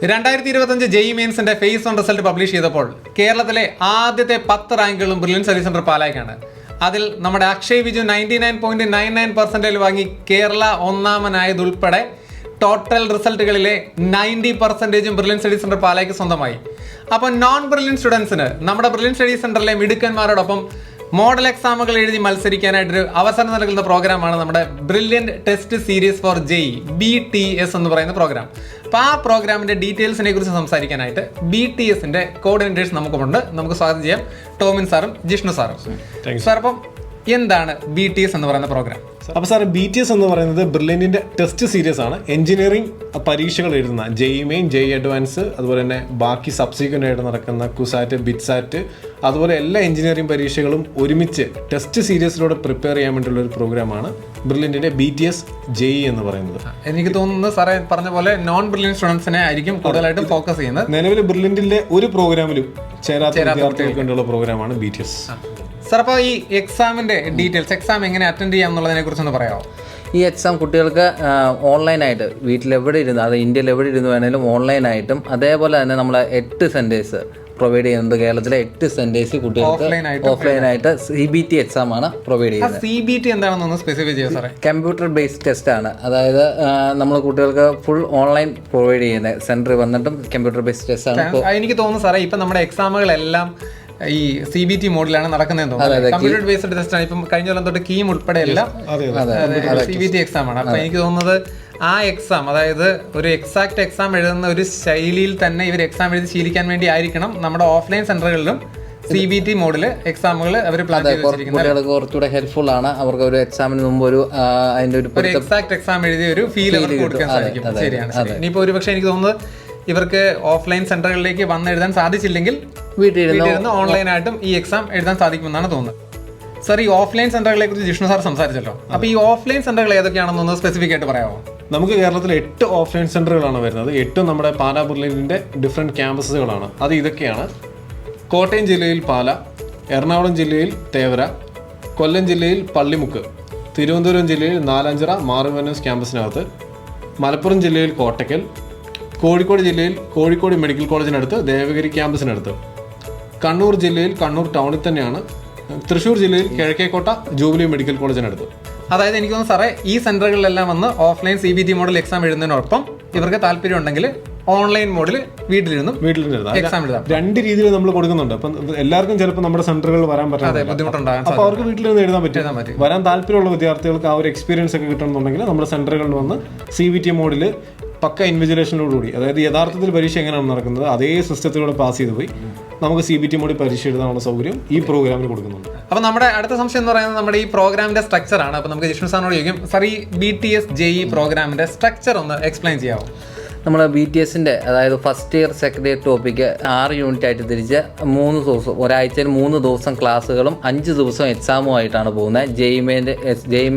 2025 JEE മെയിൻസിന്റെ phase 1 result publish ചെയ്തപ്പോൾ കേരളത്തിലെ ആദ്യത്തെ 10 റാങ്കുകളും ബ്രില്യൻ സ്റ്റഡി സെന്റർ പാലായ്ക്കാണ്. അതിൽ നമ്മുടെ അക്ഷയ് വിജു 99.99% വാങ്ങി കേരള ഒന്നാമനായതുൾപ്പെടെ ടോട്ടൽ റിസൾട്ടുകളിലെ 90% ബ്രില്യൻ സ്റ്റഡി സെന്റർ പാലായ്ക്ക് സ്വന്തമായി. അപ്പോൾ നോൺ ബ്രില്യൻ സ്റ്റുഡൻസിന് നമ്മുടെ ബ്രില്യൻ സ്റ്റഡി സെന്ററിലെ മിടുക്കന്മാരോടൊപ്പം മോഡൽ എക്സാമുകൾ എഴുതി മത്സരിക്കാനായിട്ടൊരു അവസരം നൽകുന്ന പ്രോഗ്രാമാണ് നമ്മുടെ brilliant test series for JEE BTS എന്ന് പറയുന്ന പ്രോഗ്രാം. അപ്പോൾ ആ പ്രോഗ്രാമിന്റെ ഡീറ്റെയിൽസിനെ കുറിച്ച് സംസാരിക്കാനായിട്ട് BTSന്റെ കോർഡിനേറ്റേഴ്സ് നമുക്കുണ്ട്. നമുക്ക് സ്വാഗതം ചെയ്യാം ടോമിൻ സാറും ജിഷ്ണു സാറും. സാർ, അപ്പം എന്താണ് BTS എന്ന് പറയുന്ന പ്രോഗ്രാം? അപ്പോൾ സാർ, BTS എന്ന് പറയുന്നത് ബ്രില്യൻറ്റിൻ്റെ ടെസ്റ്റ് സീരീസ് ആണ്. എഞ്ചിനീയറിംഗ് പരീക്ഷകൾ എഴുതുന്ന ജെഇ മെയിൻ, ജെഇ അഡ്വാൻസ്, അതുപോലെ തന്നെ ബാക്കി സബ്സിക്വൻ്റ് ആയിട്ട് നടക്കുന്ന കുസാറ്റ്, ബിറ്റ്സാറ്റ്, അതുപോലെ എല്ലാ എഞ്ചിനീയറിംഗ് പരീക്ഷകളും ഒരുമിച്ച് ടെസ്റ്റ് സീരീസിലൂടെ പ്രിപ്പയർ ചെയ്യാൻ വേണ്ടിയുള്ള ഒരു പ്രോഗ്രാമാണ് ബ്രില്യൻറ്റിൻ്റെ BTS ജെഇ എന്ന് പറയുന്നത്. എനിക്ക് തോന്നുന്നു സാറേ പറഞ്ഞ പോലെ നോൺ ബ്രില്യൻ സ്റ്റുഡൻസിനെ ആയിരിക്കും കൂടുതലായിട്ടും ഫോക്കസ് ചെയ്യുന്നത്. നിലവിൽ ബ്രില്യൻറ്റിലെ ഒരു പ്രോഗ്രാമിലും ചേരാത്ത വിദ്യാർത്ഥികൾക്ക് വേണ്ടിയുള്ള പ്രോഗ്രാമാണ് BTS. സാർ, അപ്പോൾ ഈ എക്സാമിന്റെ ഡീറ്റെയിൽസ്, എക്സാം എങ്ങനെ അറ്റൻഡ് ചെയ്യാം എന്നുള്ളതിനെ കുറിച്ചൊന്ന് പറയാമോ? ഈ എക്സാം കുട്ടികൾക്ക് ഓൺലൈനായിട്ട് വീട്ടിലെവിടെ ഇരുന്ന്, അത് ഇന്ത്യയിൽ എവിടെ ഇരുന്ന് വേണേലും ഓൺലൈനായിട്ടും, അതേപോലെ തന്നെ നമ്മൾ 8 സെൻറ്റേഴ്സ് പ്രൊവൈഡ് ചെയ്യുന്നുണ്ട്. കേരളത്തിലെ 8 സെൻറ്റേഴ്സ് കുട്ടികൾക്ക് ഓഫ്ലൈനായിട്ട് CBT എക്സാം ആണ് പ്രൊവൈഡ് ചെയ്യുന്നത്. CBT എന്താണെന്നൊന്ന് സ്പെസിഫൈ ചെയ്യാം സാറേ. കമ്പ്യൂട്ടർ ബേസ്ഡ് ടെസ്റ്റ് ആണ്. അതായത് നമ്മൾ കുട്ടികൾക്ക് ഫുൾ ഓൺലൈൻ പ്രൊവൈഡ് ചെയ്യുന്നത്, സെൻറ്ററിൽ വന്നിട്ടും കമ്പ്യൂട്ടർ ബേസ്ഡ് ടെസ്റ്റ് ആണ്. എനിക്ക് തോന്നുന്നു സാറേ, ഇപ്പം നമ്മുടെ എക്സാമുകളെല്ലാം ഈ CBT മോഡിലാണ് നടക്കുന്നതെന്ന് തോന്നുന്നു. കമ്പ്യൂട്ടർ ബേസ്ഡ് ടെസ്റ്റ് ആണ്. ഇപ്പം കഴിഞ്ഞ കൊല്ലം തൊട്ട് കീം ഉൾപ്പെടെ എല്ലാം CBT എക്സാം ആണ്. അപ്പൊ എനിക്ക് തോന്നുന്നത് ആ എക്സാം, അതായത് ഒരു എക്സാക്ട് എക്സാം എഴുതുന്ന ഒരു ശൈലിയിൽ തന്നെ ഇവർ എക്സാം എഴുതി ശീലിക്കാൻ വേണ്ടി ആയിരിക്കണം നമ്മുടെ ഓഫ്ലൈൻ സെന്ററുകളിലും CBT മോഡില് എക്സാമുകൾ അവർ പ്ലാൻ ചെയ്തിരിക്കുന്നത്. കുറച്ചുകൂടെ ഹെൽപ്ഫുൾ ആണ്. അവർക്ക് ഒരു എക്സാമിന് മുമ്പ് ഒരു അതിന്റെ ഒരു എക്സാക്ട് എക്സാം എഴുതിയ ഒരു ഫീൽ അവർക്ക് കൊടുക്കാൻ സാധിക്കും. ശരിയാണ്. ഇനിയിപ്പോ ഒരു പക്ഷേ എനിക്ക് തോന്നുന്നത് ഇവർക്ക് ഓഫ്ലൈൻ സെന്ററുകളിലേക്ക് വന്ന് എഴുതാൻ സാധിച്ചില്ലെങ്കിൽ വീട്ടിലിരുന്ന് ഓൺലൈനായിട്ടും ഈ എക്സാം എഴുതാൻ സാധിക്കുമെന്നാണ് തോന്നുന്നത്. സാർ, ഈ ഓഫ്ലൈൻ സെന്ററുകളെ കുറിച്ച് ജിഷ്ണു സാർ സംസാരിച്ചല്ലോ. അപ്പോൾ ഈ ഓഫ്ലൈൻ സെന്ററുകൾ ഏതൊക്കെയാണെന്നൊന്ന് സ്പെസിഫിക് ആയിട്ട് പറയാമോ? നമുക്ക് കേരളത്തിൽ 8 ഓഫ്ലൈൻ സെന്ററുകളാണ് വരുന്നത്. 8 നമ്മുടെ പാലാ ബ്രില്യൻറ്റിൻ്റെ ഡിഫറെൻറ്റ് ക്യാമ്പസുകളാണ്. അത് ഇതൊക്കെയാണ്: കോട്ടയം ജില്ലയിൽ പാല, എറണാകുളം ജില്ലയിൽ തേവര, കൊല്ലം ജില്ലയിൽ പള്ളിമുക്ക്, തിരുവനന്തപുരം ജില്ലയിൽ നാലാഞ്ചിറ മാറുവനസ് ക്യാമ്പസിനകത്ത്, മലപ്പുറം ജില്ലയിൽ കോട്ടയ്ക്കൽ, കോഴിക്കോട് ജില്ലയിൽ കോഴിക്കോട് മെഡിക്കൽ കോളേജിനടുത്ത് ദേവഗിരി ക്യാമ്പസിനടുത്ത്, കണ്ണൂർ ജില്ലയിൽ കണ്ണൂർ ടൗണിൽ തന്നെയാണ്, തൃശ്ശൂർ ജില്ലയിൽ കിഴക്കേക്കോട്ട ജൂബിലി മെഡിക്കൽ കോളേജിനടുത്ത്. അതായത് എനിക്ക് തോന്നുന്നു സാറേ, ഈ സെന്ററുകളിലെല്ലാം വന്ന് ഓഫ്ലൈൻ CBT മോഡൽ എക്സാം എഴുതുന്നതിനൊപ്പം ഇവർക്ക് താല്പര്യം ഉണ്ടെങ്കിൽ ഓൺലൈൻ മോഡിൽ വീട്ടിലിരുന്ന് എക്സാം എഴുതാം. 2 രീതിയിൽ നമ്മൾ കൊടുക്കുന്നുണ്ട്. അപ്പം എല്ലാവർക്കും ചിലപ്പോൾ നമ്മുടെ സെന്ററുകളിൽ വരാൻ പറ്റാതെ ബുദ്ധിമുട്ടുണ്ടാകും. അപ്പോൾ അവർക്ക് വീട്ടിലിരുന്ന് എഴുതാൻ പറ്റും. വരാൻ താല്പര്യമുള്ള വിദ്യാർത്ഥികൾക്ക് ആ ഒരു എക്സ്പീരിയൻസ് ഒക്കെ കിട്ടണമെന്നുണ്ടെങ്കിൽ നമ്മുടെ സെന്ററുകളിൽ വന്ന് CBT മോഡിൽ പക്ക ഇൻവിജിലേഷനോടുകൂടി, അതായത് യഥാർത്ഥത്തിൽ പരീക്ഷ എങ്ങനെയാണ് നടക്കുന്നത് അതേ സിസ്റ്റത്തിലൂടെ പാസ് ചെയ്ത് പോയി നമുക്ക് CBT മോഡിൽ പരീക്ഷ എഴുതാനുള്ള സൗകര്യം ഈ പ്രോഗ്രാമിൽ കൊടുക്കുന്നുണ്ട്. അപ്പോൾ നമ്മുടെ അടുത്ത സംശയം എന്ന് പറയുന്നത് നമ്മുടെ ഈ പ്രോഗ്രാമിന്റെ സ്ട്രക്ചർ ആണ്. അപ്പോൾ നമുക്ക് ജിഷ്ണു സാറിനോട് ചോദിക്കും, സാർ, ഈ BTS ജെഇ പ്രോഗ്രാമിന്റെ സ്ട്രക്ചർ ഒന്ന് എക്സ്പ്ലെയിൻ ചെയ്യാമോ? നമ്മൾ BTSന്റെ അതായത് first year second year topic 6 unit ആയിട്ട് തിരിച്ച് 3 ദിവസം, ഒരാഴ്ചയിൽ 3 ദിവസം ക്ലാസ്സുകളും 5 ദിവസം എക്സാമുമായിട്ടാണ് പോകുന്നത്. ജെഇ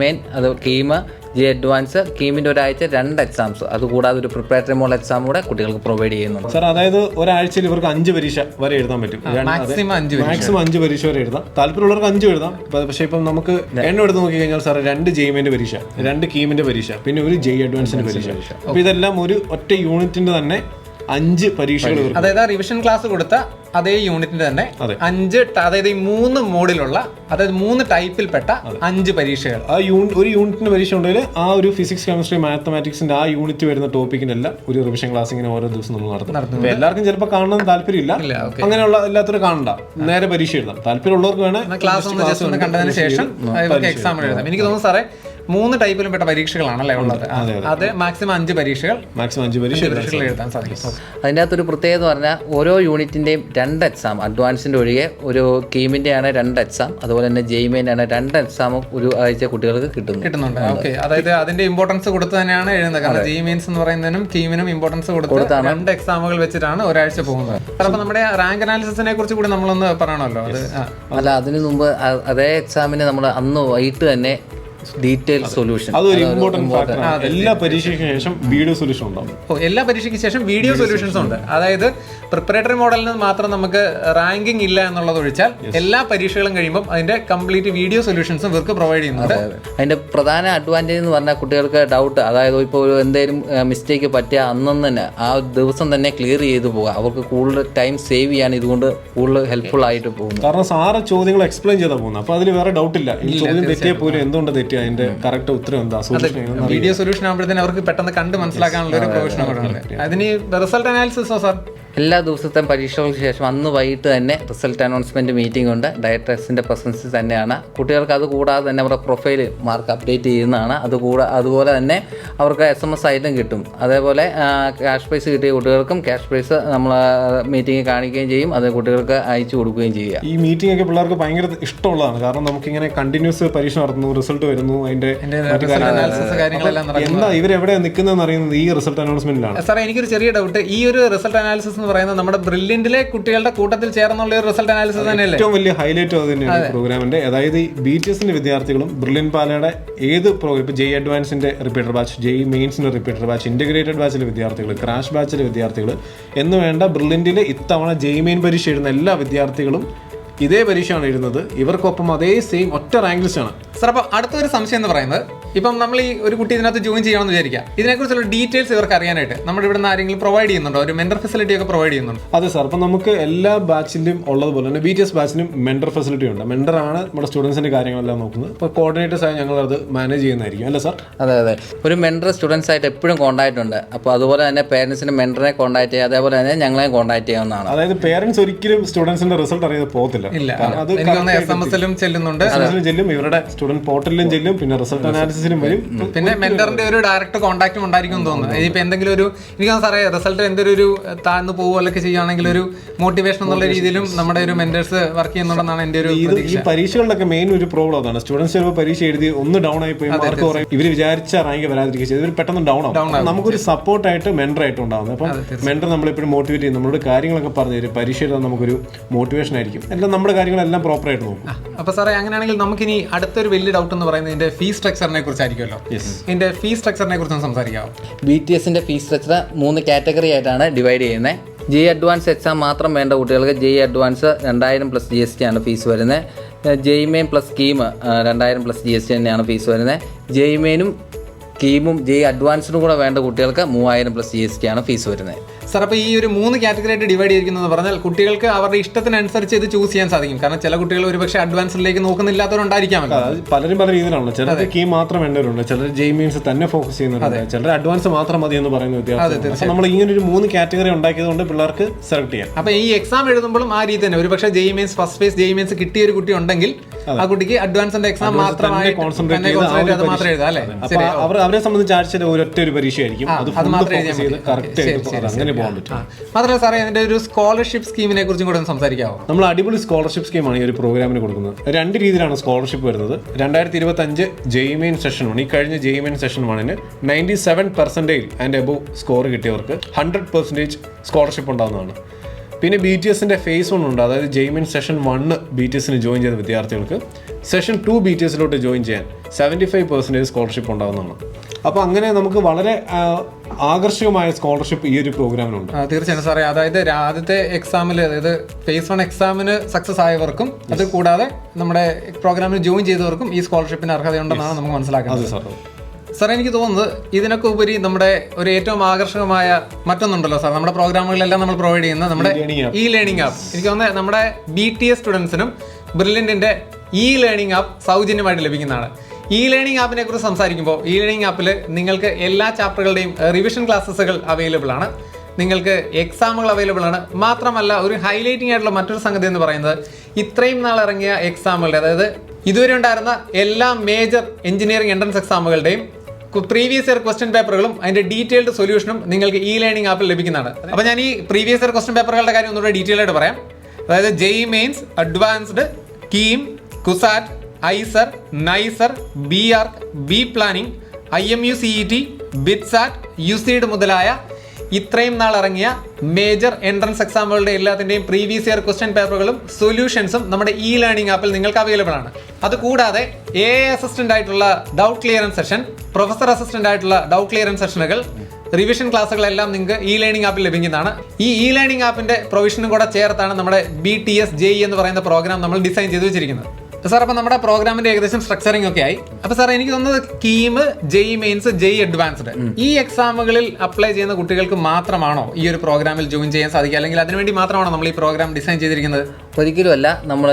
മെയിൻ, അത് കീം, ജെഇ അഡ്വാൻസ്, കീമിൻ്റെ ഒരാഴ്ച 2 എക്സാംസ്, അതുകൂടാതെ ഒരു പ്രിപ്പറേറ്ററി മോഡൽ എക്സാം കൂടെ കുട്ടികൾക്ക് പ്രൊവൈഡ് ചെയ്യുന്നുണ്ട്. സാർ, അതായത് ഒരാഴ്ചയിൽ ഇവർക്ക് 5 പരീക്ഷ വരെ എഴുതാൻ പറ്റും. മാക്സിമം 5 പരീക്ഷ വരെ എഴുതാം. താല്പര്യമുള്ളവർക്ക് 5 എഴുതാം. പക്ഷേ ഇപ്പം നമുക്ക് എണ്ണം എടുത്ത് നോക്കി കഴിഞ്ഞാൽ സാർ, 2 ജെഇ മെയിൻ്റെ പരീക്ഷ, 2 കീമിൻ്റെ പരീക്ഷ, പിന്നെ ഒരു ജെഇ അഡ്വാൻസിൻ്റെ പരീക്ഷ. അപ്പോൾ ഇതെല്ലാം ഒരു ഒറ്റ യൂണിറ്റിന്റെ തന്നെ 5 പരീക്ഷകൾ. അതായത് റിവിഷൻ ക്ലാസ് കൊടുത്ത അതേ യൂണിറ്റിന്റെ തന്നെ 5, അതായത് ഈ 3 മോഡിലുള്ള, അതായത് 3 ടൈപ്പിൽപ്പെട്ട 5 പരീക്ഷകൾ. ആ ഒരു യൂണിറ്റിന് പരീക്ഷ ഉണ്ടെങ്കിൽ ആ ഒരു ഫിസിക്സ്, കെമിസ്ട്രി, മാത്തമാറ്റിക്സിന്റെ ആ യൂണിറ്റ് വരുന്ന ടോപ്പിക്കിനെല്ലാം ഒരു റിവിഷൻ ക്ലാസ് ഇങ്ങനെ ഓരോ ദിവസം നമ്മൾ നടത്തും. എല്ലാവർക്കും ചിലപ്പോൾ കാണാൻ താല്പര്യമില്ല, അങ്ങനെയുള്ള എല്ലാത്തരും കാണണ്ട, നേരെ പരീക്ഷ എഴുതാം. താല്പര്യമുള്ളവർക്ക് വേണേൽ ക്ലാസ് കണ്ടതിന് ശേഷം എക്സാം എഴുതാം. എനിക്ക് തോന്നുന്നു സാറേ 3 ടൈപ്പിലും പെട്ട പരീക്ഷകളാണല്ലേ ഉള്ളത്. അത് മാക്സിമം 5 പരീക്ഷകൾ എഴുതാൻ സാധിക്കും. അതിൻ്റെ അകത്തൊരു പ്രത്യേകത പറഞ്ഞാൽ ഓരോ യൂണിറ്റിൻ്റെയും 2 എക്സാം, അഡ്വാൻസിൻ്റെ ഒഴികെ ഒരു കീമിൻ്റെ ആണ് 2 എക്സാം, അതുപോലെ തന്നെ ജെഇ മെയിൻ ആണ് 2 എക്സാമും ഒരു ആഴ്ച കുട്ടികൾക്ക് കിട്ടുന്നുണ്ട്. ഓക്കെ, അതായത് അതിന്റെ ഇമ്പോർട്ടൻസ് കൊടുത്ത് തന്നെയാണ് എഴുതുന്നത്. കാരണം ജെഇ മെയിൻസ് എന്ന് പറയുന്നതിനും കീമിനും ഇമ്പോർട്ടൻസ് കൊടുത്ത് 2 എക്സാമുകൾ വെച്ചിട്ടാണ് ഒരാഴ്ച പോകുന്നത്. അപ്പൊ നമ്മുടെ റാങ്ക് അനാലിസിസിനെ കുറിച്ച് കൂടി നമ്മളൊന്ന് പറയണമല്ലോ. അല്ല, അതിനു മുമ്പ് അതേ എക്സാമിന് നമ്മൾ അന്ന് വൈകിട്ട് തന്നെ ഡീറ്റെയിൽ സൊല്യൂഷൻ. അതൊരു ഇമ്പോർട്ടന്റ് ഫാക്ടറാണ്. എല്ലാ പരീക്ഷയ്ക്ക് ശേഷം വീഡിയോ സൊല്യൂഷൻ ഉണ്ടാവും. എല്ലാ പരീക്ഷയ്ക്ക് ശേഷം വീഡിയോ സൊല്യൂഷൻസ് ഉണ്ട്. അതായത് പ്രിപ്പറേറ്ററി മോഡലിന് മാത്രം നമുക്ക് റാങ്കിങ് ഇല്ല എന്നുള്ളത് ഒഴിച്ചാൽ എല്ലാ പരീക്ഷകളും കഴിയുമ്പോൾ അതിന്റെ കംപ്ലീറ്റ് വീഡിയോ സൊല്യൂഷൻസും ഇവർക്ക് പ്രൊവൈഡ് ചെയ്യുന്നുണ്ട്. അതിന്റെ പ്രധാന അഡ്വാൻറ്റേജ് എന്ന് പറഞ്ഞാൽ കുട്ടികൾക്ക് ഡൗട്ട്, അതായത് ഇപ്പോൾ ഒരു എന്തെങ്കിലും മിസ്റ്റേക്ക് പറ്റിയ അന്നും തന്നെ ആ ദിവസം തന്നെ ക്ലിയർ ചെയ്തു പോകുക, അവർക്ക് കൂടുതൽ ടൈം സേവ് ചെയ്യാൻ ഇതുകൊണ്ട് കൂടുതൽ ഹെൽപ്ഫുൾ ആയിട്ട് പോകുന്നു. കാരണം സാറ് ചോദ്യങ്ങൾ എക്സ്പ്ലെയിൻ ചെയ്താൽ പോകുന്നത്, അപ്പൊ അതിൽ വേറെ ഡൗട്ട് ഇല്ല. ഈ ചോദ്യം തെറ്റിയ പോലും എന്തുകൊണ്ട് തെറ്റിയ അതിന്റെ കറക്റ്റ് ഉത്തരം എന്താ, വീഡിയോ സൊല്യൂഷൻ ആകുമ്പോഴത്തേന് അവർക്ക് പെട്ടെന്ന് കണ്ട് മനസ്സിലാക്കാനുള്ള ഒരു പ്രൊവിഷൻ കൂടെ. അതിന് റിസൾട്ട് അനാലിസിസോ സാർ എല്ലാ ദിവസത്തെയും പരീക്ഷകൾക്ക് ശേഷം അന്ന് വൈകിട്ട് തന്നെ റിസൾട്ട് അനൗൺസ്മെൻറ്റ് മീറ്റിംഗ് ഉണ്ട്. ഡയറക്ടേഴ്സിൻ്റെ പ്രസൻസിൽ തന്നെയാണ്. കുട്ടികൾക്ക് അത് കൂടാതെ തന്നെ അവരുടെ പ്രൊഫൈൽ മാർക്ക് അപ്ഡേറ്റ് ചെയ്യുന്നതാണ്. അതുപോലെ തന്നെ അവർക്ക് SMS ആയിട്ടും കിട്ടും. അതേപോലെ ക്യാഷ് പ്രൈസ് കിട്ടിയ കുട്ടികൾക്കും ക്യാഷ് പ്രൈസ് നമ്മൾ മീറ്റിംഗ് കാണിക്കുകയും ചെയ്യും, അത് കുട്ടികൾക്ക് അയച്ചു കൊടുക്കുകയും ചെയ്യുക. ഈ മീറ്റിംഗ് ഒക്കെ പിള്ളേർക്ക് ഭയങ്കര ഇഷ്ടമുള്ളതാണ്. കാരണം നമുക്കിങ്ങനെ കണ്ടിന്യൂസ് പരീക്ഷ നടത്തുന്നു, റിസൾട്ട് വരുന്നു, അതിന്റെ എന്താ ഇവരെവിടെയാണ് നിൽക്കുന്നതെന്ന് അറിയുന്നത് ഈ റിസൾട്ട് അനൗൺസ്മെന്റിലാണ്. സാറേ എനിക്കൊരു ചെറിയ ഡൗട്ട്, ഈ ഒരു റിസൾട്ട് അനാലിസിസ് എന്ന് പറയുന്നത് നമ്മുടെ ബ്രില്യന്റിലെ കുട്ടികളുടെ കൂട്ടത്തിൽ ചേർന്നുള്ള ഒരു റിസൾട്ട് അനാലിസിസ് തന്നെയല്ലേ? ഏറ്റവും വലിയ ഹൈലൈറ്റ് അത് തന്നെയാണ് പ്രോഗ്രാമിന്റെ. അതായത് ഈ BTSന്റെ വിദ്യാർത്ഥികളും ബ്രില്യൻ പാലയുടെ ഏത് പ്രോഗ്രാം, ഇപ്പോൾ JEE അഡ്വാൻസിന്റെ റിപ്പീറ്റർ ബാച്ച്, JEE മെയിൻസിന്റെ റിപ്പീറ്റർ ബാച്ച്, ഇന്റഗ്രേറ്റഡ് ബാച്ചിലെ വിദ്യാർത്ഥികൾ, ക്രാഷ് ബാച്ചിലെ വിദ്യാർത്ഥികൾ എന്ന് വേണ്ട ബ്രില്യന്റിലെ ഇത്തവണ JEE മെയിൻ പരീക്ഷ എഴുതുന്ന എല്ലാ വിദ്യാർത്ഥികളും ഇതേ പരീക്ഷയാണ് എഴുതുന്നത്. ഇവർക്കൊപ്പം അതേ സെയിം ഒറ്റ റാങ്ക് ലിസ്റ്റ് ആണ്. സാർ, അപ്പോൾ അടുത്തൊരു സംശയം എന്ന് പറയുന്നത്, ഇപ്പം നമ്മൾ ഈ ഒരു കുട്ടി ഇതിനകത്ത് ജോയിൻ ചെയ്യണമെന്ന് വിചാരിക്കുക, ഇതിനെക്കുറിച്ചുള്ള ഡീറ്റെയിൽസ് ഇവർക്ക് അറിയാനായിട്ട് നമ്മുടെ ഇവിടെ നിന്ന് ആരെങ്കിലും പ്രൊവൈഡ് ചെയ്യുന്നുണ്ടോ? ഒരു മെന്റർ ഫെസിലിറ്റി ഒക്കെ പ്രൊവൈഡ് ചെയ്യുന്നുണ്ടോ? അതെ സാർ, അപ്പം നമുക്ക് എല്ലാ ബാച്ചിലും ഉള്ളതുപോലെ തന്നെ BTS ബാച്ചിനും മെന്റർ ഫെസിലിറ്റി ഉണ്ട്. മെന്ററാണ് നമ്മുടെ സ്റ്റുഡൻസിന്റെ കാര്യങ്ങളെല്ലാം നോക്കുന്നത്. ഇപ്പോൾ കോർഡിനേറ്റേഴ്സ് ആയി ഞങ്ങൾ അത് മാനേജ് ചെയ്യുന്നതായിരിക്കും, അല്ലേ സാർ? അതെ, ഒരു മെന്റർ സ്റ്റുഡൻസ് ആയിട്ട് എപ്പോഴും കോൺടാക്ട് ഉണ്ട്. അപ്പോൾ അതുപോലെ തന്നെ പേരൻസിന് മെന്ററിനെ കോൺടാക്ട് ചെയ്യുക, അതേപോലെ തന്നെ ഞങ്ങളെ കോൺടാക്ട് ചെയ്യാവുന്നതാണ്. അതായത് പേരൻസ് ഒരിക്കലും സ്റ്റുഡൻസിന്റെ റിസൾട്ട് അറിയാതെ പോകത്തില്ല. അത് SMS-ലും ചെല്ലുന്നുണ്ട്, ചെല്ലും, ഇവരുടെ സ്റ്റുഡന്റ് പോർട്ടലിലും ചെല്ലും, പിന്നെ റിസൾട്ട് അനാലിസിസിലും വരും. പിന്നെ മെന്ററിന്റെ ഒരു ഡയറക്റ്റ് കോൺടാക്റ്റും ഉണ്ടായിരിക്കും തോന്നുന്നു. ഇനിയിപ്പോൾ എന്തെങ്കിലും ഒരു എനിക്ക് സാറേ റിസൾട്ട് എന്തൊരു ഒരു താഴ്ന്നു പോവുകയൊക്കെ ചെയ്യുകയാണെങ്കിൽ ഒരു മോട്ടിവേഷൻ എന്നുള്ള രീതിയിലും നമ്മുടെ ഒരു മെന്റേഴ്സ് വർക്ക് ചെയ്യുന്നുണ്ടെന്നാണ് എൻ്റെ ഒരു ഈ പരീക്ഷകളിലൊക്കെ മെയിൻ ഒരു പ്രോബ്ലം അതാണ്. സ്റ്റുഡൻസ് ചിലപ്പോൾ പരീക്ഷ എഴുതി ഒന്ന് ഡൗൺ ആയി പോയി മാർക്ക് കുറയും, ഇവർ വിചാരിച്ച റാങ്ക് വരാതിരിക്കുക ചെയ്ത് ഇവർ പെട്ടെന്ന് ഡൗൺ ആവും. നമുക്കൊരു സപ്പോർട്ടായിട്ട് മെന്റർ ആയിട്ട് ഉണ്ടാവുന്നത്. അപ്പം മെന്റർ നമ്മളെപ്പോഴും മോട്ടിവേറ്റ് ചെയ്യും, നമ്മളോട് കാര്യങ്ങളൊക്കെ പറഞ്ഞു തരും. പരീക്ഷ എഴുതാൻ നമുക്കൊരു മോട്ടിവേഷൻ ആയിരിക്കും. എല്ലാം നമ്മുടെ കാര്യങ്ങളെല്ലാം പ്രോപ്പർ ആയിട്ട് നോക്കും. അപ്പോൾ സാറേ അങ്ങനെയാണെങ്കിൽ നമുക്കിനി അടുത്തൊരു വലിയ ഡൗട്ട് എന്ന് പറയുന്നത് ഇതിന്റെ ഫീസ് സ്ട്രക്ചറിനെ കുറിച്ചായിരിക്കുമല്ലോ. ഇതിന്റെ ഫീസ് സ്ട്രക്ചറിനെ കുറിച്ച് സംസാരിക്കാം. BTSന്റെ ഫീസ് സ്ട്രക്ചർ 3 കാറ്റഗറി ആയിട്ടാണ് ഡിവൈഡ് ചെയ്യുന്നത്. JEE അഡ്വാൻസ് എക്സാം മാത്രം വേണ്ട കുട്ടികൾക്ക് JEE അഡ്വാൻസ് 2000 + GST ആണ് ഫീസ് വരുന്നത്. JEE main plus scheme 2000 + GST തന്നെയാണ് ഫീസ് വരുന്നത്. JEE മെയിനും സ്കീമും JEE അഡ്വാൻസിനും കൂടെ വേണ്ട കുട്ടികൾക്ക് 3000 + GST ആണ് ഫീസ് വരുന്നത്. സാർ, അപ്പോൾ ഈ ഒരു 3 കാറ്റഗറി ആയിട്ട് ഡിവൈഡ് ചെയ്തിരിക്കുന്നത് പറഞ്ഞാൽ കുട്ടികൾക്ക് അവരുടെ ഇഷ്ടത്തിനനുസരിച്ച് ഇത് ചൂസ് ചെയ്യാൻ സാധിക്കും. കാരണം ചില കുട്ടികൾ ഒരുപക്ഷെ അഡ്വാൻസിലേക്ക് നോക്കുന്നില്ലാത്തവരുണ്ടായിരിക്കാമല്ലോ. പലരും പല രീതിയിലാണല്ലോ. ചിലർ കീ മാത്രം വേണ്ടവരുണ്ട്, ചിലർ JEE മെയിൻസ് തന്നെ ഫോക്കസ് ചെയ്യുന്നുണ്ട്, ചിലർ അഡ്വാൻസ് മാത്രം മതി എന്ന് പറയുന്ന വ്യത്യാസം. നമ്മൾ ഇങ്ങനെ ഒരു 3 കാറ്റഗറി ഉണ്ടാക്കിയത് കൊണ്ട് പിള്ളേർക്ക് സെലക്ട് ചെയ്യാം. അപ്പോൾ ഈ എക്സാം എഴുതുമ്പോഴും ആ രീതി തന്നെ ഒരുപക്ഷെ JEE mains first phase JEE mains കിട്ടിയ ഒരു കുട്ടി ഉണ്ടെങ്കിൽ ആ കുട്ടിക്ക് അഡ്വാൻസിന്റെ എക്സാം മാത്രമായി കോൺസെൻട്രേറ്റ് അത് മാത്രം എഴുതാം, അല്ലേ? അവരെ സംബന്ധിച്ച് ആഴ്ചയിൽ ഒരൊറ്റ ഒരു പരീക്ഷയായിരിക്കും, അത് മാത്രം അങ്ങനെ പോകാൻ പറ്റും. മാത്രമല്ല സാറേ, അതിന്റെ ഒരു സ്കോളർഷിപ്പ് സ്കീമിനെ കുറിച്ചും കൂടെ സംസാരിക്കാമോ? നമ്മൾ അടിപൊളി സ്കോളർഷിപ്പ് സ്കീമാണ് ഈ ഒരു പ്രോഗ്രാമിന് കൊടുക്കുന്നത്. 2 രീതിയിലാണ് സ്കോളർഷിപ്പ് വരുന്നത്. 2025 JEE മെയിൻ സെഷൻ 1, ഈ കഴിഞ്ഞ JEE മെയിൻ സെഷൻ 1-ന് 97% ആൻഡ് എബോവ് സ്കോർ കിട്ടിയവർക്ക് 100% സ്കോളർഷിപ്പ് ഉണ്ടാകുന്നതാണ്. പിന്നെ BTSന്റെ ഫേസ് 1 ഉണ്ട്. അതായത് JEE മെയിൻ സെഷൻ 1 BTSന് ജോയിൻ ചെയ്ത വിദ്യാർത്ഥികൾക്ക് സെഷൻ 2 BTSലോട്ട് ജോയിൻ ചെയ്യാൻ 75% സ്കോളർഷിപ്പ് ഉണ്ടാകുന്നതാണ്. അപ്പോൾ അങ്ങനെ നമുക്ക് വളരെ ആകർഷകമായ സ്കോളർഷിപ്പ് ഈ ഒരു പ്രോഗ്രാമിനുണ്ട്. തീർച്ചയായും സാറേ, അതായത് ആദ്യത്തെ എക്സാമിൽ, അതായത് ഫേസ് 1 എക്സാമിന് സക്സസ് ആയവർക്കും അത് കൂടാതെ നമ്മുടെ പ്രോഗ്രാമിന് ജോയിൻ ചെയ്തവർക്കും ഈ സ്കോളർഷിപ്പിന് അർഹതയുണ്ടെന്നാണ് നമുക്ക് മനസ്സിലാക്കുന്നത്. സാർ, എനിക്ക് തോന്നുന്നത് ഇതിനൊക്കെ ഉപരി നമ്മുടെ ഒരു ഏറ്റവും ആകർഷകമായ മറ്റൊന്നുണ്ടല്ലോ സാർ, നമ്മുടെ പ്രോഗ്രാമുകളിലെല്ലാം നമ്മൾ പ്രൊവൈഡ് ചെയ്യുന്ന നമ്മുടെ ലേണിംഗ് ആപ്പ്. എനിക്ക് തോന്നുന്നത് നമ്മുടെ BTS സ്റ്റുഡൻസിനും ബ്രില്യന്റിന്റെ ലേണിംഗ് ആപ്പ് സൗജന്യമായിട്ട് ലഭിക്കുന്നതാണ്. ലേണിംഗ് ആപ്പിനെ കുറിച്ച് സംസാരിക്കുമ്പോൾ ലേണിംഗ് ആപ്പിൽ നിങ്ങൾക്ക് എല്ലാ ചാപ്റ്ററുകളുടെയും റിവിഷൻ ക്ലാസ്സുകൾ അവൈലബിൾ ആണ്, നിങ്ങൾക്ക് എക്സാമുകൾ അവൈലബിൾ ആണ്. മാത്രമല്ല, ഒരു ഹൈലൈറ്റിംഗ് ആയിട്ടുള്ള മറ്റൊരു സംഗതി എന്ന് പറയുന്നത് ഇത്രയും നാൾ ഇറങ്ങിയ എക്സാമുകളുടെ, അതായത് ഇതുവരെ ഉണ്ടായിരുന്ന എല്ലാ മേജർ എഞ്ചിനീയറിംഗ് എൻട്രൻസ് എക്സാമുകളുടെയും പ്രീവിയസ് ഇയർ ക്വസ്റ്റ്യൻ പേപ്പറുകളും അതിന്റെ ഡീറ്റെയിൽഡ് സൊല്യൂഷനും നിങ്ങൾക്ക് ലേണിംഗ് ആപ്പിൽ ലഭിക്കുന്നതാണ്. അപ്പോൾ ഞാൻ ഈ പ്രീവിയസ് ഇയർ ക്വസ്റ്റ്യൻ പേപ്പറുകളുടെ കാര്യം ഒന്നുകൂടെ ഡീറ്റെയിൽ ആയിട്ട് പറയാം. അതായത് JEE mains, advanced, KEAM, CUSAT, IISER, NISER, BARC, B planning, IMU CET, BITSAT, UCEED മുതലായ ഇത്രയും നാൾ ഇറങ്ങിയ മേജർ എൻട്രൻസ് എക്സാമുകളുടെ എല്ലാത്തിന്റെയും പ്രീവിയസ് ഇയർ ക്വസ്റ്റ്യൻ പേപ്പറുകളും സൊല്യൂഷൻസും നമ്മുടെ ഇ ലേണിംഗ് ആപ്പിൽ നിങ്ങൾക്ക് അവൈലബിൾ ആണ്. അതുകൂടാതെ AI അസിസ്റ്റന്റ് ആയിട്ടുള്ള doubt clearance session, professor assistant ആയിട്ടുള്ള ഡൗട്ട് ക്ലിയറൻസ് സെഷനുകൾ, റിവിഷൻ ക്ലാസ്സുകളെല്ലാം നിങ്ങൾക്ക് ഇ ലേണിംഗ് ആപ്പിൽ ലഭിക്കുന്നതാണ്. ഈ ഇ ലേണിംഗ് ആപ്പിന്റെ പ്രൊവിഷനും കൂടെ ചേർത്താണ് നമ്മുടെ BTS JEE എന്ന് പറയുന്ന പ്രോഗ്രാം നമ്മൾ ഡിസൈൻ ചെയ്ത് വെച്ചിരിക്കുന്നത്. സാർ, അപ്പോൾ നമ്മുടെ പ്രോഗ്രാമിന്റെ ഏകദേശം സ്ട്രക്ചറിംഗ് ഒക്കെ ആയി. അപ്പോൾ സാർ, എനിക്ക് തോന്നുന്നത് KEAM, JEE mains, JEE advanced ഈ എക്സാമുകളിൽ അപ്ലൈ ചെയ്യുന്ന കുട്ടികൾക്ക് മാത്രമാണോ ഈ ഒരു പ്രോഗ്രാമിൽ ജോയിൻ ചെയ്യാൻ സാധിക്കുക, അല്ലെങ്കിൽ അതിനുവേണ്ടി മാത്രമാണോ നമ്മൾ ഈ പ്രോഗ്രാം ഡിസൈൻ ചെയ്തിരിക്കുന്നത്? ഒരിക്കലുമല്ല. നമ്മൾ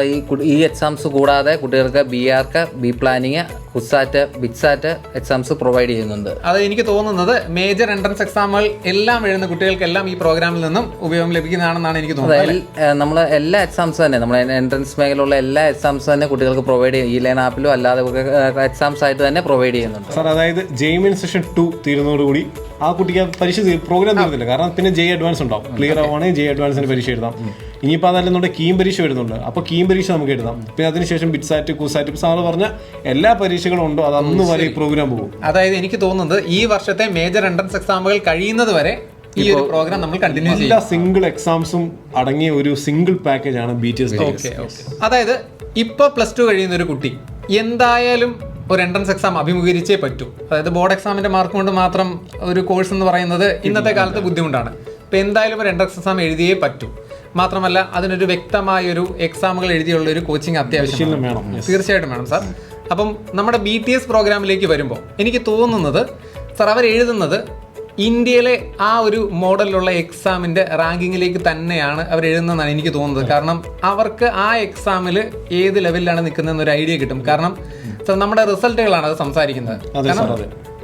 ഈ എക്സാംസ് കൂടാതെ കുട്ടികൾക്ക് BARC, B planning, CUSAT, BITSAT exams provide ചെയ്യുന്നുണ്ട്. അത് എനിക്ക് തോന്നുന്നത് മേജർ എൻട്രൻസ് എക്സാമുകൾ എല്ലാം എഴുതുന്ന കുട്ടികൾക്കെല്ലാം ഈ പ്രോഗ്രാമിൽ നിന്നും ഉപയോഗം ലഭിക്കുന്നതാണെന്നാണ് എനിക്ക് തോന്നുന്നത്. നമ്മൾ എല്ലാ എക്സാംസ് തന്നെ, നമ്മുടെ എൻട്രൻസ് മേഖലയിലുള്ള എല്ലാ എക്സാംസ് തന്നെ കുട്ടികൾക്ക് പ്രൊവൈഡ് ചെയ്യും. ഈ ലൈൻ ആപ്പിലും അല്ലാതെ എക്സാംസ് ആയിട്ട് തന്നെ പ്രൊവൈഡ് ചെയ്യുന്നുണ്ട്. സാർ, അതായത് JEE മെയിൻ സെഷൻ 2 തീരുന്നതോടുകൂടി ആ കുട്ടിക്ക് പരീക്ഷ പ്രോഗ്രാം തീരുന്നില്ല. കാരണം പിന്നെ JEE അഡ്വാൻസ് ഉണ്ടാവും. ക്ലിയർ ആവുകയാണെങ്കിൽ JEE അഡ്വാൻസിന് പരീക്ഷ എഴുതാം. ഇനിയിപ്പോൾ അതല്ലെന്നുണ്ട് കീം പരീക്ഷ വരുന്നുണ്ട്. അപ്പോൾ കീം പരീക്ഷ നമുക്ക് എഴുതാം. പിന്നെ അതിനുശേഷം ബിറ്റ്സാറ്റ്, കുസാറ്റ്, ഇപ്പോൾ സാറ് പറഞ്ഞ എല്ലാ പരീക്ഷകളും ഉണ്ടോ അത് അന്ന് വരെ ഈ പ്രോഗ്രാം പോകും. അതായത് എനിക്ക് തോന്നുന്നത് ഈ വർഷത്തെ മേജർ എൻട്രൻസ് എക്സാമുകൾ കഴിയുന്നത് വരെ ഈ ഒരു പ്രോഗ്രാം നമ്മൾ കണ്ടിന്യൂ ചെയ്യും. എല്ലാ സിംഗിൾ എക്സാംസും അടങ്ങിയ ഒരു സിംഗിൾ പാക്കേജ് ആണ് BTS. അതായത് ഇപ്പൊ +2 കഴിയുന്ന ഒരു കുട്ടി എന്തായാലും ഒരു എൻട്രൻസ് എക്സാം അഭിമുഖീകരിച്ചേ പറ്റൂ. അതായത് ബോർഡ് എക്സാമിന്റെ മാർക്ക് കൊണ്ട് മാത്രം ഒരു കോഴ്സ് എന്ന് പറയുന്നത് ഇന്നത്തെ കാലത്ത് ബുദ്ധിമുട്ടാണ്. ഇപ്പൊ എന്തായാലും ഒരു എൻട്രൻസ് എക്സാം എഴുതിയേ പറ്റൂ. മാത്രമല്ല അതിനൊരു വ്യക്തമായൊരു എക്സാമുകൾ എഴുതിയുള്ള ഒരു കോച്ചിങ് അത്യാവശ്യമാണ്. തീർച്ചയായിട്ടും വേണം സാർ. അപ്പം നമ്മുടെ BTS പ്രോഗ്രാമിലേക്ക് വരുമ്പോൾ എനിക്ക് തോന്നുന്നത് സാർ, അവർ എഴുതുന്നത് ഇന്ത്യയിലെ ആ ഒരു മോഡലിലുള്ള എക്സാമിന്റെ റാങ്കിങ്ങിലേക്ക് തന്നെയാണ് അവർ എഴുതുന്നതെന്നാണ് എനിക്ക് തോന്നുന്നത്. കാരണം അവർക്ക് ആ എക്സാമിൽ ഏത് ലെവലിലാണ് നിൽക്കുന്നതെന്ന് ഒരു ഐഡിയ കിട്ടും. കാരണം സാർ, നമ്മുടെ റിസൾട്ടുകളാണ് അത് സംസാരിക്കുന്നത്.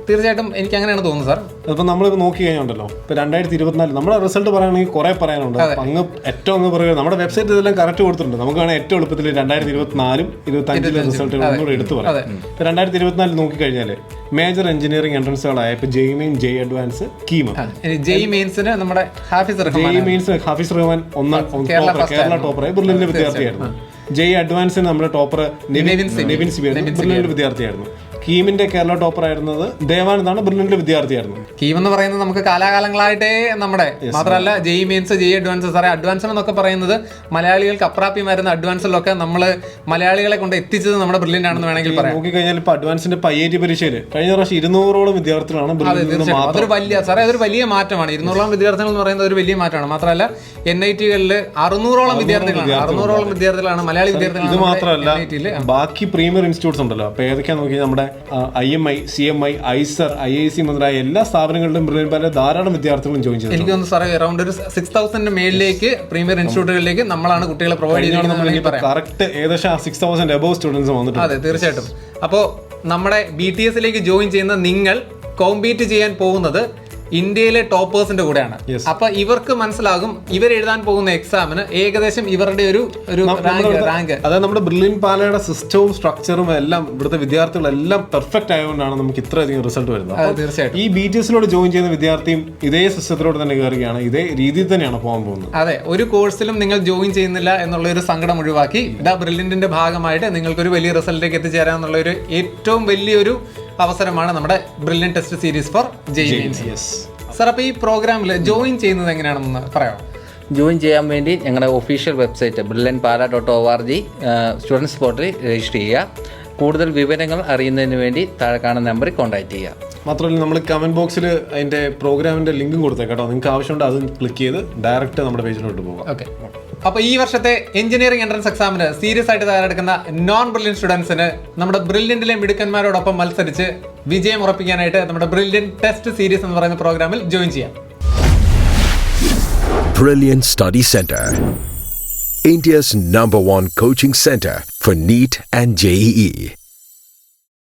തീർച്ചയായിട്ടും എനിക്ക് അങ്ങനെയാണ് തോന്നുന്നത് സാർ. അതിപ്പോൾ നമ്മളിപ്പോൾ നോക്കി കഴിഞ്ഞുണ്ടല്ലോ, ഇപ്പോൾ 2024 നമ്മുടെ റിസൾട്ട് പറയുകയാണെങ്കിൽ കുറേ പറയാനുണ്ട്. അങ്ങ് ഏറ്റവും അങ്ങ് പറയുക നമ്മുടെ വെബ്സൈറ്റ് ഇതെല്ലാം കറക്റ്റ് കൊടുത്തിട്ടുണ്ട്. നമുക്ക് വേണമെങ്കിൽ ഏറ്റവും എളുപ്പത്തിൽ 2024 2025 റിസൾട്ടുകൾ ഒന്നുകൂടെ എടുത്തു പറയാം. ഇപ്പോൾ 2024 നോക്കിക്കഴിഞ്ഞാൽ മേജർ എഞ്ചിനീയറിംഗ് എൻട്രൻസുകളായ ഇപ്പോൾ JEE main, JEE advance, KEAM. JEE മെയിൻസിന് നമ്മുടെ JEE മെയിൻസ് ഹാഫിസ് റഹ്മാൻ കേരള ടോപ്പറായി ബെർലിനിലെ വിദ്യാർത്ഥിയായിരുന്നു. JEE അഡ്വാൻസിന് നമ്മുടെ ടോപ്പർ നിവിൻ സിബി ബെർലിനിലെ വിദ്യാർത്ഥിയായിരുന്നു. കീമിന്റെ കേരള ടോപ്പർ ആയിരുന്നത് ദേവാനന്ദാണ്, ബെർലിനിലെ വിദ്യാർത്ഥിയായിരുന്നു. കീം എന്ന് പറയുന്നത് നമുക്ക് കാലാകാലങ്ങളായിട്ടേ നമ്മുടെ മാത്രമല്ല JEE മെയിൻസ്, JEE അഡ്വാൻസ്, സാറേ അഡ്വാൻസ് എന്നൊക്കെ പറയുന്നത് മലയാളികൾക്ക് അപ്രാപ്യമായിരുന്ന അഡ്വാൻസിലൊക്കെ നമ്മൾ മലയാളികളെ കൊണ്ട് എത്തിച്ചത് നമ്മുടെ ബ്രില്യൻ്റ് ആണെന്ന് വേണമെങ്കിൽ പറയാം. നോക്കിക്കഴിഞ്ഞാൽ ഇപ്പൊ അഡ്വാൻസിന്റെ IIT പരീക്ഷയിൽ കഴിഞ്ഞ പ്രാവശ്യം 200ഓളം വിദ്യാർത്ഥികളാണ്. അതൊരു വലിയ മാറ്റമാണ്. 200ഓളം വിദ്യാർത്ഥികൾ എന്ന് പറയുന്നത് ഒരു വലിയ മാറ്റമാണ്. മാത്രമല്ല NIT-കളിൽ 600ഓളം വിദ്യാർത്ഥികളാണ് മലയാളി വിദ്യാർത്ഥികൾ. ഇത് മാത്രമല്ല, ബാക്കി പ്രീമിയർ ഇൻസ്റ്റിറ്റ്യൂട്ട്സ് ഉണ്ടല്ലോ. അപ്പൊ ഏതൊക്കെയാ നോക്കി നമ്മുടെ IMI, CMI, ISER, IIC മുതലായ എല്ലാ സ്ഥാപനങ്ങളിലും ബ്രില്യൻ്റ് ധാരാളം വിദ്യാർത്ഥികളും ജോയിൻ ചെയ്തു. എനിക്ക് തോന്നുന്നു സാറേ അറൗണ്ട് ഒരു 6000 മേളിലേക്ക് പ്രീമിയർ ഇൻസ്റ്റിറ്റ്യൂട്ടുകളിലേക്ക് നമ്മളാണ് കുട്ടികളെ പ്രൊവൈഡ് ചെയ്യുന്നത്. കറക്റ്റ് ഏകദേശം 6000 എബോവ് സ്റ്റുഡൻസ് വന്നിട്ടുണ്ട്. അതെ, തീർച്ചയായിട്ടും. അപ്പോൾ നമ്മുടെ BTS-ലേക്ക് ജോയിൻ ചെയ്യുന്ന നിങ്ങൾ കോമ്പീറ്റ് ചെയ്യാൻ പോകുന്നത് ഇന്ത്യയിലെ ടോപ്പേഴ്സിന്റെ കൂടെയാണ്. അപ്പൊ ഇവർക്ക് മനസ്സിലാകും ഇവരെഴുതാൻ പോകുന്ന എക്സാമിന് ഏകദേശം ഇവരുടെ ഒരു റാങ്ക്. അതായത് നമ്മുടെ ബ്രില്യൻ്റ് പാലയുടെ സിസ്റ്റവും സ്ട്രക്ചറും എല്ലാം ഇവിടുത്തെ വിദ്യാർത്ഥികളെല്ലാം പെർഫെക്റ്റ് ആയതുകൊണ്ടാണ് നമുക്ക് ഇത്രയധികം റിസൾട്ട് വരുന്നത്. തീർച്ചയായിട്ടും ഈ BTS-ലോട് ജോയിൻ ചെയ്യുന്ന വിദ്യാർത്ഥിയും ഇതേ സിസ്റ്റത്തിലോട് തന്നെ കയറുകയാണ്, ഇതേ രീതിയിൽ തന്നെയാണ് പോകാൻ പോകുന്നത്. അതെ, ഒരു കോഴ്സിലും നിങ്ങൾ ജോയിൻ ചെയ്യുന്നില്ല എന്നുള്ള ഒരു സങ്കടം ഒഴിവാക്കി ദ ബ്രില്യന്റിന്റെ ഭാഗമായിട്ട് നിങ്ങൾക്കൊരു വലിയ റിസൾട്ടിലേക്ക് എത്തിച്ചേരാന്നുള്ള ഒരു ഏറ്റവും വലിയൊരു അവസരമാണ് നമ്മുടെ brilliant test series for JEE mains. Sir, അപ്പോൾ ഈ പ്രോഗ്രാമിൽ ജോയിൻ ചെയ്യുന്നത് എങ്ങനെയാണെന്ന് പറയാമോ? ജോയിൻ ചെയ്യാൻ വേണ്ടി ഞങ്ങളുടെ ഒഫീഷ്യൽ വെബ്സൈറ്റ് brilliantpara.org സ്റ്റുഡൻസ് പോർട്ടലിൽ രജിസ്റ്റർ ചെയ്യുക. കൂടുതൽ വിവരങ്ങൾ അറിയുന്നതിന് വേണ്ടി താഴെ കാണുന്ന നമ്പറിൽ കോൺടാക്ട് ചെയ്യുക. മാത്രമല്ല നമ്മൾ കമന്റ് ബോക്സിൽ അതിന്റെ പ്രോഗ്രാമിന്റെ ലിങ്കും കൊടുത്തേക്കാം കേട്ടോ. നിങ്ങൾക്ക് ആവശ്യമുണ്ട് അത് ക്ലിക്ക് ചെയ്ത് ഡയറക്റ്റ് നമ്മുടെ പേജിലോട്ട് പോകാം. ഓക്കെ. അപ്പോൾ ഈ വർഷത്തെ എഞ്ചിനീയറിംഗ് എൻട്രൻസ് എക്സാമിന് സീരിയസ് ആയിട്ട് തയ്യാറെടുക്കുന്ന നോൺ ബ്രില്യന്റ് സ്റ്റുഡൻസിന് നമ്മുടെ ബ്രില്യന്റിലെ മിടുക്കന്മാരോടൊപ്പം മത്സരിച്ച് വിജയം ഉറപ്പിക്കാനായിട്ട് നമ്മുടെ ബ്രില്യന്റ് ടെസ്റ്റ് സീരീസ് എന്ന് പറയുന്ന പ്രോഗ്രാമിൽ ജോയിൻ ചെയ്യാം. Brilliant Study Center, India's #1 coaching center for NEET and JEE.